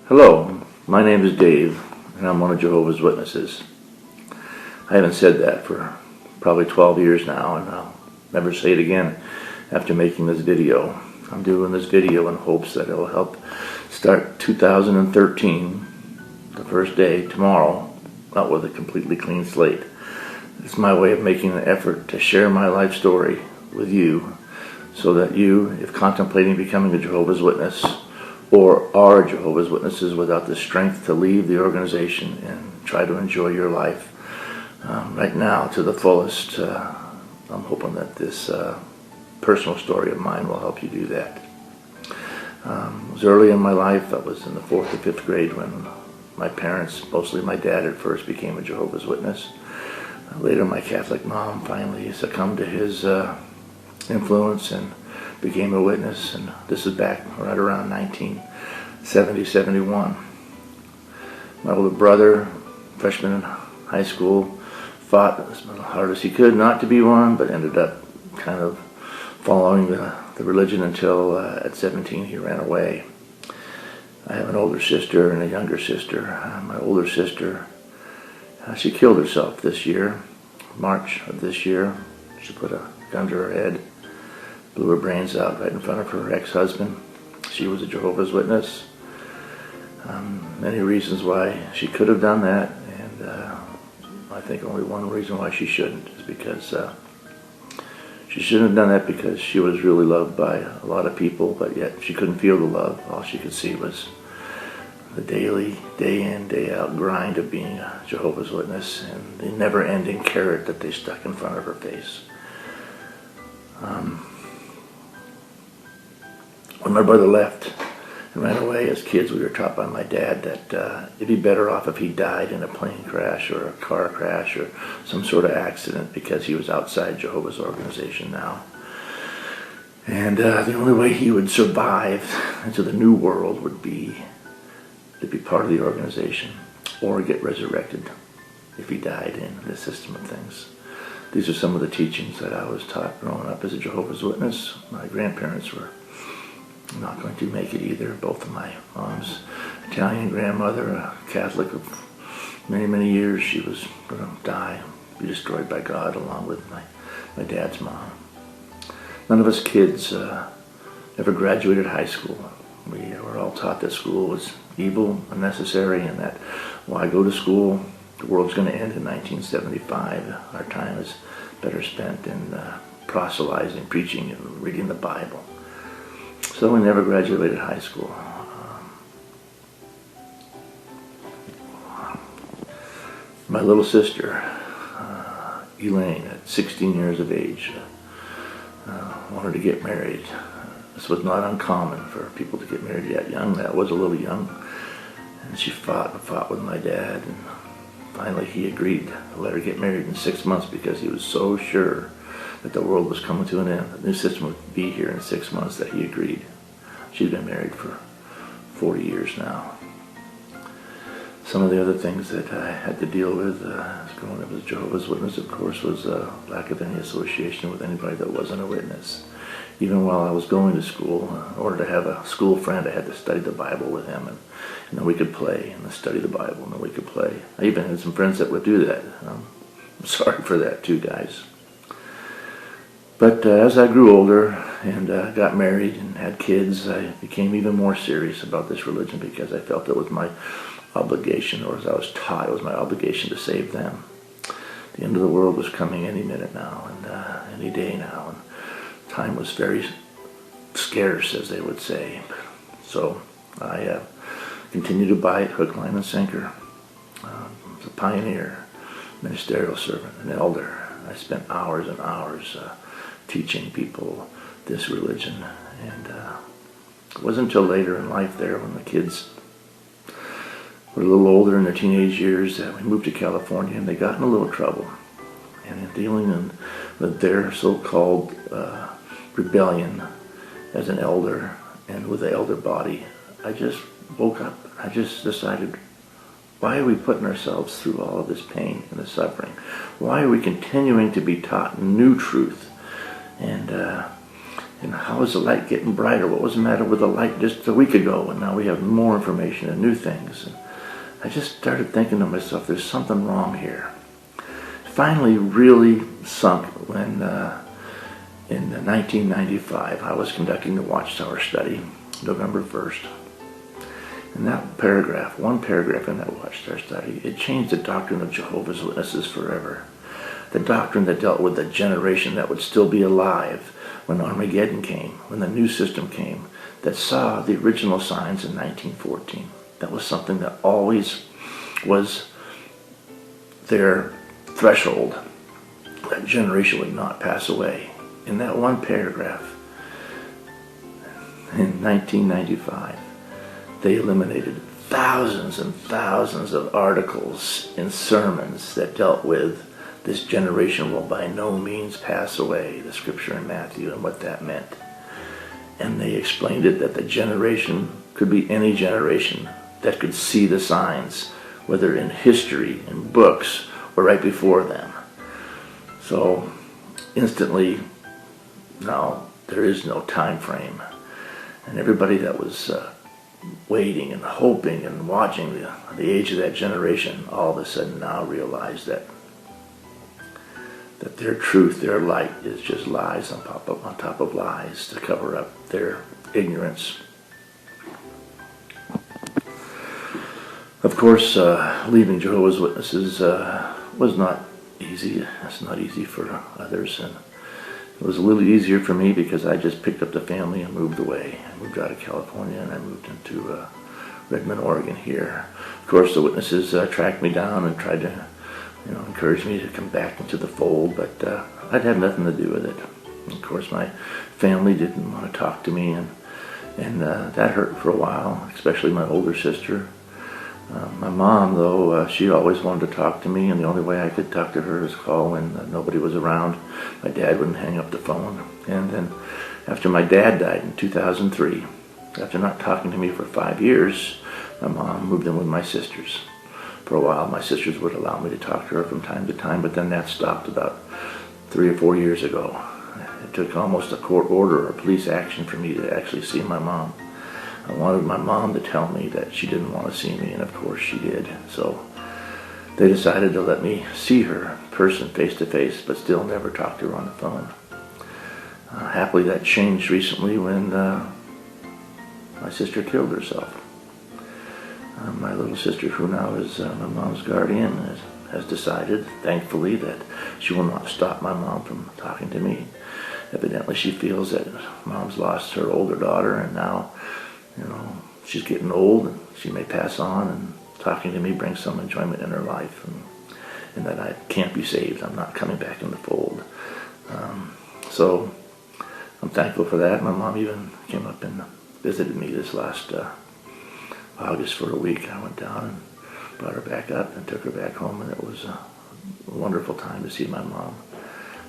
Hello, my name is Dave, and I'm one of Jehovah's Witnesses. I haven't said that for probably 12 years now, and I'll never say it again after making this video. I'm doing this video in hopes that it will help start 2013, the first day, tomorrow, out with a completely clean slate. It's my way of making an effort to share my life story with you so that you, if contemplating becoming a Jehovah's Witness, or are Jehovah's Witnesses without the strength to leave the organization and try to enjoy your life right now to the fullest, I'm hoping that this personal story of mine will help you do that. It was early in my life. I was in the 4th or 5th grade when my parents, mostly my dad at first, became a Jehovah's Witness. Later my Catholic mom finally succumbed to his influence and became a witness, and this is back right around 1970-71. My older brother, freshman in high school, fought as hard as he could not to be one, but ended up kind of following the religion until at 17 he ran away. I have an older sister and a younger sister. My older sister, she killed herself this year, March of this year. She put a gun to her head, blew her brains out right in front of her ex-husband. She was a Jehovah's Witness. Many reasons why she could have done that, and I think only one reason why she shouldn't is because she shouldn't have done that because she was really loved by a lot of people, but yet she couldn't feel the love. All she could see was the daily, day in, day out grind of being a Jehovah's Witness and the never-ending carrot that they stuck in front of her face. When my brother left and ran away as kids, we were taught by my dad that it'd be better off if he died in a plane crash or a car crash or some sort of accident because he was outside Jehovah's organization now. And the only way he would survive into the new world would be to be part of the organization or get resurrected if he died in the system of things. These are some of the teachings that I was taught growing up as a Jehovah's Witness. My grandparents were not going to make it either. Both of my mom's Italian grandmother, a Catholic of many, many years, she was going to die, be destroyed by God along with my dad's mom. None of us kids ever graduated high school. We were all taught that school was evil, unnecessary, and that why go to school? The world's going to end in 1975. Our time is better spent in proselyting, preaching, and reading the Bible. So we never graduated high school. My little sister, Elaine, at 16 years of age, wanted to get married. This was not uncommon for people to get married that young. That was a little young. And she fought with my dad, and finally he agreed to let her get married in 6 months because he was so sure that the world was coming to an end. The new system would be here in 6 months that he agreed. She's been married for 40 years now. Some of the other things that I had to deal with growing up as a Jehovah's Witness, of course, was lack of any association with anybody that wasn't a witness. Even while I was going to school, in order to have a school friend, I had to study the Bible with him, and then we could play, and then study the Bible, and then we could play. I even had some friends that would do that. I'm sorry for that too, guys. But as I grew older and got married and had kids, I became even more serious about this religion because I felt it was my obligation, or as I was taught, it was my obligation to save them. The end of the world was coming any minute now, and any day now, and time was very scarce, as they would say. So I continued to buy it hook, line, and sinker. As a pioneer, ministerial servant, an elder, I spent hours and hours teaching people this religion. And it wasn't until later in life there, when the kids were a little older in their teenage years, that we moved to California, and they got in a little trouble. And in dealing with their so-called rebellion as an elder and with the elder body, I just woke up. I just decided, why are we putting ourselves through all of this pain and this suffering? Why are we continuing to be taught new truth and And how is the light getting brighter? What was the matter with the light just a week ago? And now we have more information and new things. And I just started thinking to myself, there's something wrong here. Finally really sunk when in 1995 I was conducting the WatchTower study, November 1st. And that paragraph, one paragraph in that WatchTower study, it changed the doctrine of Jehovah's Witnesses forever. The doctrine that dealt with the generation that would still be alive when Armageddon came, when the new system came, that saw the original signs in 1914. That was something that always was their threshold. That generation would not pass away. In that one paragraph, in 1995, they eliminated thousands and thousands of articles and sermons that dealt with this generation will by no means pass away, the scripture in Matthew and what that meant. And they explained it that the generation could be any generation that could see the signs, whether in history, in books, or right before them. So instantly, now there is no time frame. And everybody that was waiting and hoping and watching the age of that generation, all of a sudden now realize that their truth, their light is just lies on top of lies to cover up their ignorance. Of course, leaving Jehovah's Witnesses was not easy. It's not easy for others, and it was a little easier for me because I just picked up the family and moved away. I moved out of California and I moved into Redmond, Oregon here. Of course, the witnesses tracked me down and tried to, encourage me to come back into the fold, but I'd had nothing to do with it. And of course, my family didn't want to talk to me, and that hurt for a while, especially my older sister. My mom, though, she always wanted to talk to me, and the only way I could talk to her was call when nobody was around. My dad wouldn't hang up the phone. And then after my dad died in 2003, after not talking to me for 5 years, my mom moved in with my sisters. For a while, my sisters would allow me to talk to her from time to time, but then that stopped about 3 or 4 years ago. It took almost a court order or police action for me to actually see my mom. I wanted my mom to tell me that she didn't want to see me, and of course she did. So they decided to let me see her in person, face to face, but still never talk to her on the phone. Happily, that changed recently when my sister killed herself. My little sister, who now is my mom's guardian, has decided, thankfully, that she will not stop my mom from talking to me. Evidently, she feels that mom's lost her older daughter, and now she's getting old and she may pass on, and talking to me brings some enjoyment in her life, and that I can't be saved. I'm not coming back in the fold. So I'm thankful for that. My mom even came up and visited me this last August for a week. I went down and brought her back up and took her back home, and it was a wonderful time to see my mom.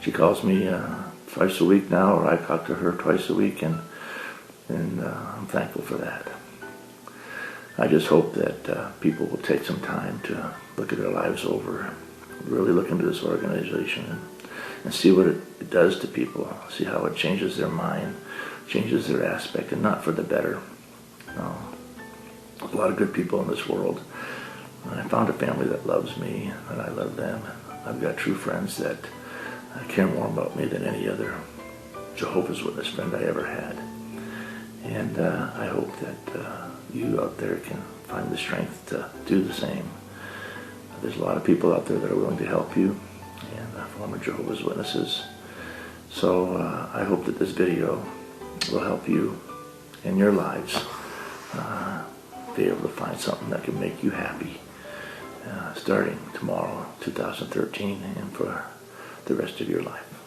She calls me twice a week now, or I talk to her twice a week, and I'm thankful for that. I just hope that people will take some time to look at their lives over, really look into this organization and see what it does to people, see how it changes their mind, changes their aspect, and not for the better. There's a lot of good people in this world. And I found a family that loves me, and I love them. I've got true friends that care more about me than any other Jehovah's Witness friend I ever had. And I hope that you out there can find the strength to do the same. There's a lot of people out there that are willing to help you, and former Jehovah's Witnesses. So I hope that this video will help you in your lives be able to find something that can make you happy starting tomorrow, 2013, and for the rest of your life.